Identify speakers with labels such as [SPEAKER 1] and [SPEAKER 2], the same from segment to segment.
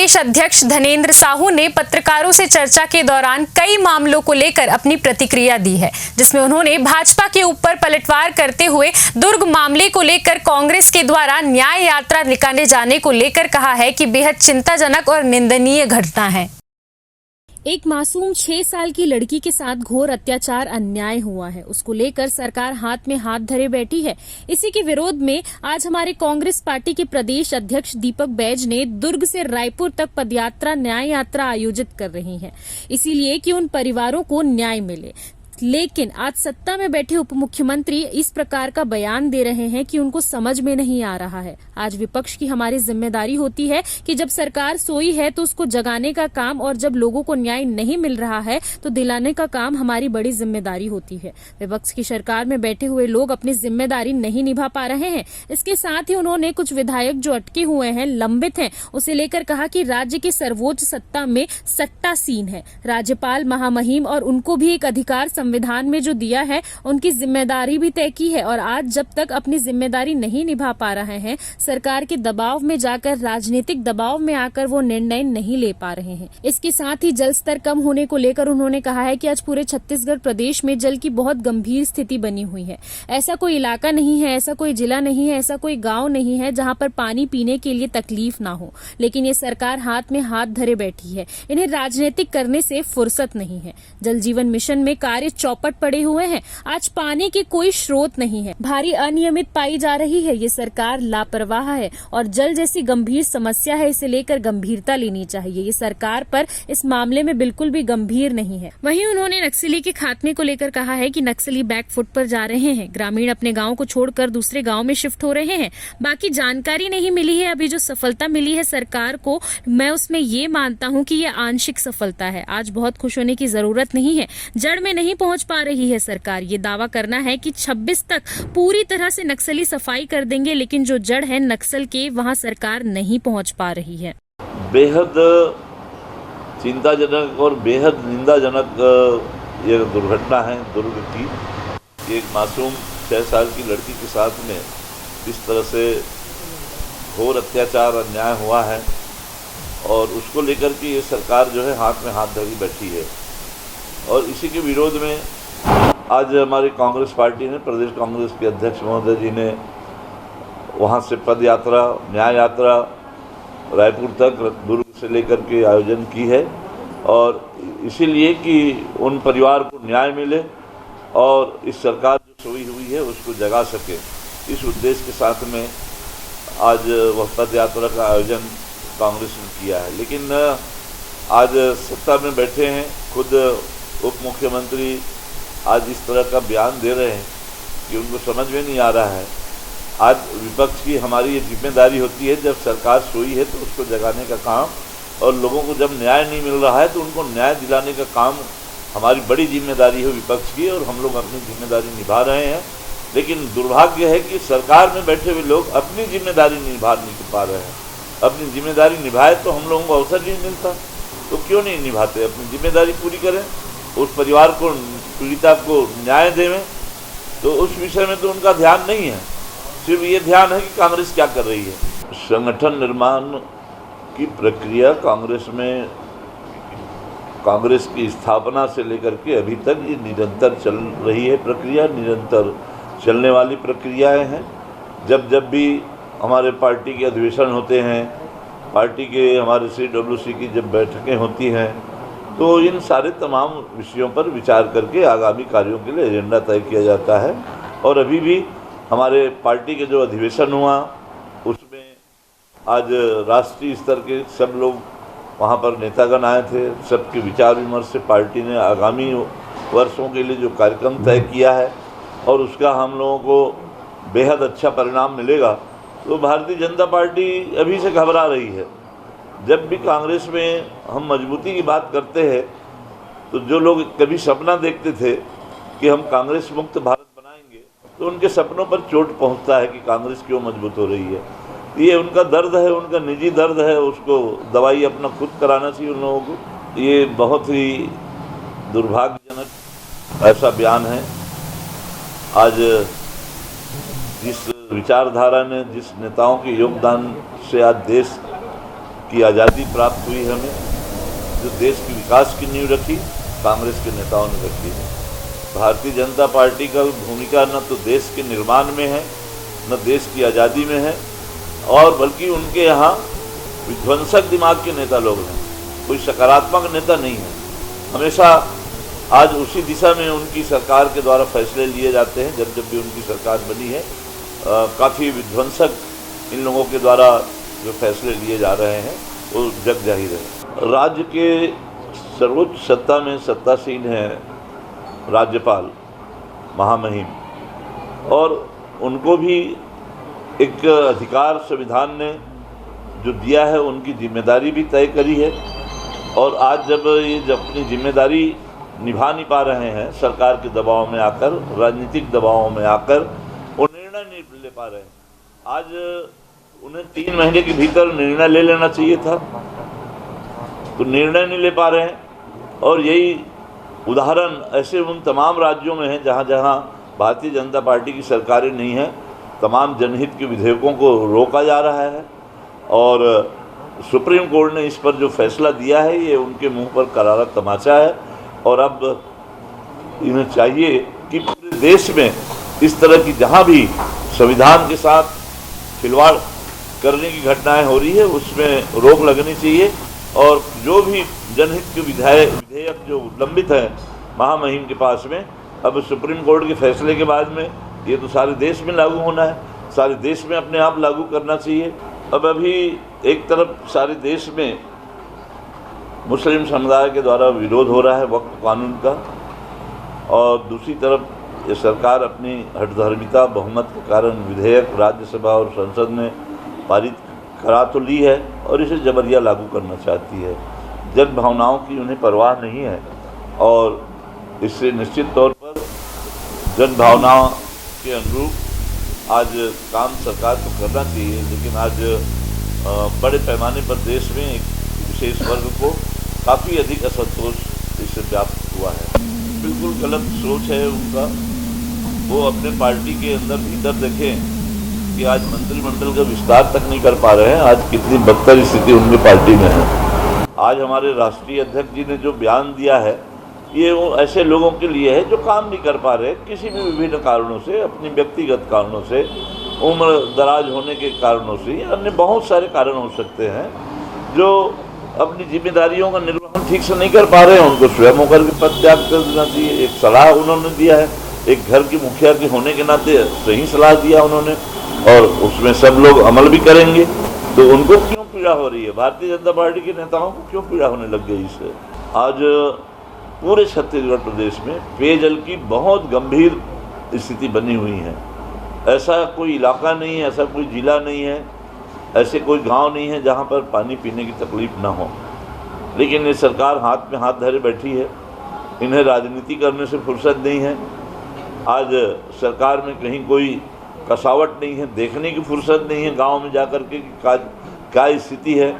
[SPEAKER 1] प्रदेश अध्यक्ष धनेंद्र साहू ने पत्रकारों से चर्चा के दौरान कई मामलों को लेकर अपनी प्रतिक्रिया दी है, जिसमें उन्होंने भाजपा के ऊपर पलटवार करते हुए दुर्ग मामले को लेकर कांग्रेस के द्वारा न्याय यात्रा निकाले जाने को लेकर कहा है कि बेहद चिंताजनक और निंदनीय घटना है।
[SPEAKER 2] एक मासूम 6 साल की लड़की के साथ घोर अत्याचार अन्याय हुआ है, उसको लेकर सरकार हाथ में हाथ धरे बैठी है। इसी के विरोध में आज हमारे कांग्रेस पार्टी के प्रदेश अध्यक्ष दीपक बैज ने दुर्ग से रायपुर तक पदयात्रा न्याय यात्रा आयोजित कर रही है, इसीलिए कि उन परिवारों को न्याय मिले। लेकिन आज सत्ता में बैठे उप मुख्यमंत्री इस प्रकार का बयान दे रहे हैं कि उनको समझ में नहीं आ रहा है। आज विपक्ष की हमारी जिम्मेदारी होती है कि जब सरकार सोई है तो उसको जगाने का काम, और जब लोगों को न्याय नहीं मिल रहा है तो दिलाने का काम हमारी बड़ी जिम्मेदारी होती है। विपक्ष की सरकार में बैठे हुए लोग अपनी जिम्मेदारी नहीं निभा पा रहे हैं। इसके साथ ही उन्होंने कुछ विधायक जो अटके हुए हैं, लंबित हैं, उसे लेकर कहा कि राज्य की सर्वोच्च सत्ता में सट्टा सीन है। राज्यपाल महामहिम और उनको भी एक अधिकार संविधान में जो दिया है, उनकी जिम्मेदारी भी तय की है, और आज जब तक अपनी जिम्मेदारी नहीं निभा पा रहे हैं, सरकार के दबाव में जाकर, राजनीतिक दबाव में आकर वो निर्णय नहीं ले पा रहे हैं। इसके साथ ही जल स्तर कम होने को लेकर उन्होंने कहा है कि आज पूरे छत्तीसगढ़ प्रदेश में जल की बहुत गंभीर स्थिति बनी हुई है। ऐसा कोई इलाका नहीं है, ऐसा कोई जिला नहीं है, ऐसा कोई गाँव नहीं है जहाँ पर पानी पीने के लिए तकलीफ ना हो, लेकिन ये सरकार हाथ में हाथ धरे बैठी है। इन्हें राजनीतिक करने से फुर्सत नहीं है। जल जीवन मिशन में कार्य चौपट पड़े हुए हैं। आज पानी की कोई स्रोत नहीं है, भारी अनियमित पाई जा रही है। ये सरकार लापरवाह है और जल जैसी गंभीर समस्या है, इसे लेकर गंभीरता लेनी चाहिए। ये सरकार पर इस मामले में बिल्कुल भी गंभीर नहीं है। वहीं उन्होंने नक्सली के खात्मे को लेकर कहा है कि नक्सली बैकफुट पर जा रहे हैं, ग्रामीण अपने गाँव को छोड़कर दूसरे गाँव में शिफ्ट हो रहे हैं। बाकी जानकारी नहीं मिली है। अभी जो सफलता मिली है सरकार को, मैं उसमें ये मानता हूँ कि ये आंशिक सफलता है। आज बहुत खुश होने की जरूरत नहीं है। जड़ में नहीं पहुंच पा रही है सरकार। ये दावा करना है कि 26 तक पूरी तरह से नक्सली सफाई कर देंगे, लेकिन जो जड़ है नक्सल के, वहां सरकार नहीं पहुंच पा रही है।
[SPEAKER 3] बेहद चिंताजनक और बेहद निंदाजनक ये दुर्घटना है दुर्ग की। एक मासूम 6 साल की लड़की के साथ में इस तरह से घोर अत्याचार अन्याय हुआ है, और उसको लेकर के ये सरकार जो है हाथ में हाथ धरी बैठी है। और इसी के विरोध में आज हमारी कांग्रेस पार्टी ने, प्रदेश कांग्रेस के अध्यक्ष महोदय जी ने वहाँ से पद यात्रा, न्याय यात्रा रायपुर तक दुर्ग से लेकर के आयोजन की है, और इसीलिए कि उन परिवार को न्याय मिले और इस सरकार जो सोई हुई है उसको जगा सके, इस उद्देश्य के साथ में आज वह पद यात्रा का आयोजन कांग्रेस ने किया है। लेकिन आज सत्ता में बैठे हैं खुद उप मुख्यमंत्री आज इस तरह का बयान दे रहे हैं कि उनको समझ में नहीं आ रहा है। आज विपक्ष की हमारी ये जिम्मेदारी होती है, जब सरकार सोई है तो उसको जगाने का काम, और लोगों को जब न्याय नहीं मिल रहा है तो उनको न्याय दिलाने का काम हमारी बड़ी जिम्मेदारी है विपक्ष की, और हम लोग अपनी जिम्मेदारी निभा रहे हैं। लेकिन दुर्भाग्य है कि सरकार में बैठे हुए लोग अपनी जिम्मेदारी निभा नहीं पा रहे हैं। अपनी जिम्मेदारी निभाए तो हम लोगों को अवसर नहीं मिलता, तो क्यों नहीं निभाते? अपनी जिम्मेदारी पूरी करें, उस परिवार को, पीड़िता को न्याय देवें। तो उस विषय में तो उनका ध्यान नहीं है, सिर्फ ये ध्यान है कि कांग्रेस क्या कर रही है। संगठन निर्माण की प्रक्रिया कांग्रेस में, कांग्रेस की स्थापना से लेकर के अभी तक ये निरंतर चल रही है प्रक्रिया, निरंतर चलने वाली प्रक्रियाएं हैं। जब भी हमारे पार्टी के अधिवेशन होते हैं, पार्टी के हमारे CWC की जब बैठकें होती हैं, तो इन सारे तमाम विषयों पर विचार करके आगामी कार्यों के लिए एजेंडा तय किया जाता है। और अभी भी हमारे पार्टी के जो अधिवेशन हुआ उसमें आज राष्ट्रीय स्तर के सब लोग वहाँ पर नेतागण आए थे। सबके विचार विमर्श से पार्टी ने आगामी वर्षों के लिए जो कार्यक्रम तय किया है, और उसका हम लोगों को बेहद अच्छा परिणाम मिलेगा। तो भारतीय जनता पार्टी अभी से घबरा रही है। जब भी कांग्रेस में हम मजबूती की बात करते हैं, तो जो लोग कभी सपना देखते थे कि हम कांग्रेस मुक्त भारत बनाएंगे, तो उनके सपनों पर चोट पहुंचता है कि कांग्रेस क्यों मजबूत हो रही है। ये उनका दर्द है, उनका निजी दर्द है, उसको दवाई अपना खुद कराना चाहिए उन लोगों को। ये बहुत ही दुर्भाग्यजनक ऐसा बयान है। आज जिस विचारधारा ने, जिस नेताओं के योगदान से आज देश की आज़ादी प्राप्त हुई हमें, जो देश की विकास की नींव रखी, कांग्रेस के नेताओं ने रखी है। भारतीय जनता पार्टी का भूमिका न तो देश के निर्माण में है, न देश की आज़ादी में है, और बल्कि उनके यहाँ विध्वंसक दिमाग के नेता लोग हैं, कोई सकारात्मक नेता नहीं है। हमेशा आज उसी दिशा में उनकी सरकार के द्वारा फैसले लिए जाते हैं। जब भी उनकी सरकार बनी है, काफ़ी विध्वंसक इन लोगों के द्वारा जो फैसले लिए जा रहे हैं वो जग जाहिर है। राज्य के सर्वोच्च सत्ता में सत्तासीन है राज्यपाल महामहिम, और उनको भी एक अधिकार संविधान ने जो दिया है, उनकी जिम्मेदारी भी तय करी है। और आज जब अपनी जिम्मेदारी निभा नहीं पा रहे हैं, सरकार के दबाव में आकर, राजनीतिक दबाव में आकर वो निर्णय नहीं ले पा रहे हैं। आज उन्हें 3 महीने के भीतर निर्णय ले लेना चाहिए था, तो निर्णय नहीं ले पा रहे हैं। और यही उदाहरण ऐसे उन तमाम राज्यों में है जहाँ जहाँ भारतीय जनता पार्टी की सरकारें नहीं हैं, तमाम जनहित के विधेयकों को रोका जा रहा है। और सुप्रीम कोर्ट ने इस पर जो फैसला दिया है, ये उनके मुंह पर करारा तमाचा है। और अब इन्हें चाहिए कि पूरे देश में इस तरह की जहाँ भी संविधान के साथ खिलवाड़ करने की घटनाएं हो रही है, उसमें रोक लगनी चाहिए। और जो भी जनहित के विधेयक जो लंबित है महामहिम के पास में, अब सुप्रीम कोर्ट के फैसले के बाद में ये तो सारे देश में लागू होना है, सारे देश में अपने आप लागू करना चाहिए। अब अभी एक तरफ सारे देश में मुस्लिम समुदाय के द्वारा विरोध हो रहा है वक्फ कानून का, और दूसरी तरफ ये सरकार अपनी हठधर्मिता बहुमत के कारण विधेयक राज्यसभा और संसद ने पारित करा तो ली है और इसे जबरिया लागू करना चाहती है। जन भावनाओं की उन्हें परवाह नहीं है, और इससे निश्चित तौर पर जन भावनाओं के अनुरूप आज काम सरकार को करना चाहिए। लेकिन आज बड़े पैमाने पर देश में एक विशेष वर्ग को काफ़ी अधिक असंतोष इससे व्याप्त हुआ है। बिल्कुल गलत सोच है उनका। वो अपने पार्टी के अंदर भीतर देखें कि आज मंत्रिमंडल का विस्तार तक नहीं कर पा रहे हैं, आज कितनी बदतर स्थिति उनकी पार्टी में है। आज हमारे राष्ट्रीय अध्यक्ष जी ने जो बयान दिया है, ये वो ऐसे लोगों के लिए है जो काम नहीं कर पा रहे, किसी भी विभिन्न कारणों से, अपनी व्यक्तिगत कारणों से, उम्र दराज होने के कारणों से, अन्य बहुत सारे कारण हो सकते हैं, जो अपनी जिम्मेदारियों का निर्वहन ठीक से नहीं कर पा रहे हैं। उनको स्वयं होकर के पद त्याग कर देना चाहिए। एक सलाह उन्होंने दिया है, एक घर की मुखिया के होने के नाते सही सलाह दिया उन्होंने, और उसमें सब लोग अमल भी करेंगे। तो उनको क्यों पीड़ा हो रही है? भारतीय जनता पार्टी के नेताओं को क्यों पीड़ा होने लग गई इससे? आज पूरे छत्तीसगढ़ प्रदेश में पेयजल की बहुत गंभीर स्थिति बनी हुई है। ऐसा कोई इलाका नहीं है, ऐसा कोई जिला नहीं है, ऐसे कोई गांव नहीं है जहां पर पानी पीने की तकलीफ ना हो। लेकिन ये सरकार हाथ में हाथ धरे बैठी है, इन्हें राजनीति करने से फुर्सत नहीं है। आज सरकार में कहीं कोई कसावट नहीं है, देखने की फुर्सत नहीं है गांव में जाकर के क्या स्थिति है।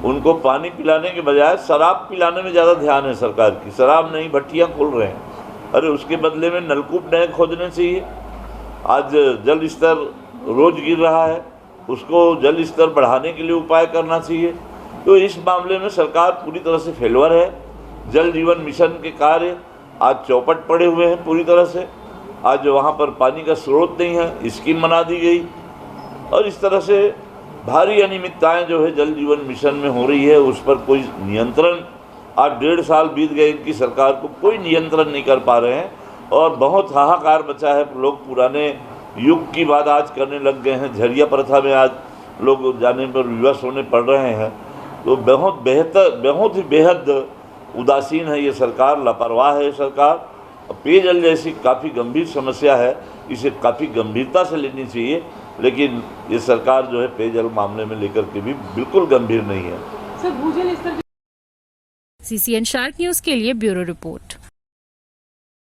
[SPEAKER 3] उनको पानी पिलाने के बजाय शराब पिलाने में ज़्यादा ध्यान है सरकार की। शराब नहीं, भट्टियाँ खोल रहे हैं। अरे उसके बदले में नलकूप नए खोदने चाहिए। आज जल स्तर रोज गिर रहा है, उसको जल स्तर बढ़ाने के लिए उपाय करना चाहिए। तो इस मामले में सरकार पूरी तरह से फेलवर है। जल जीवन मिशन के कार्य आज चौपट पड़े हुए हैं पूरी तरह से। आज वहाँ पर पानी का स्रोत नहीं है, स्कीम बना दी गई, और इस तरह से भारी अनियमितताएं जो है जल जीवन मिशन में हो रही है, उस पर कोई नियंत्रण, आज 1.5 साल बीत गए इनकी सरकार को, कोई नियंत्रण नहीं कर पा रहे हैं। और बहुत हाहाकार मचा है। लोग पुराने युग की बात आज करने लग गए हैं। झरिया प्रथा में आज लोग जाने पर विवश होने पड़ रहे हैं। तो बहुत ही बेहद उदासीन है ये सरकार, लापरवाह है ये सरकार। पेयजल जैसी काफ़ी गंभीर समस्या है, इसे काफ़ी गंभीरता से लेनी चाहिए। लेकिन ये सरकार जो है पेयजल मामले में लेकर के भी बिल्कुल गंभीर नहीं है।
[SPEAKER 2] सीसीएन शार्क न्यूज़ के लिए ब्यूरो रिपोर्ट।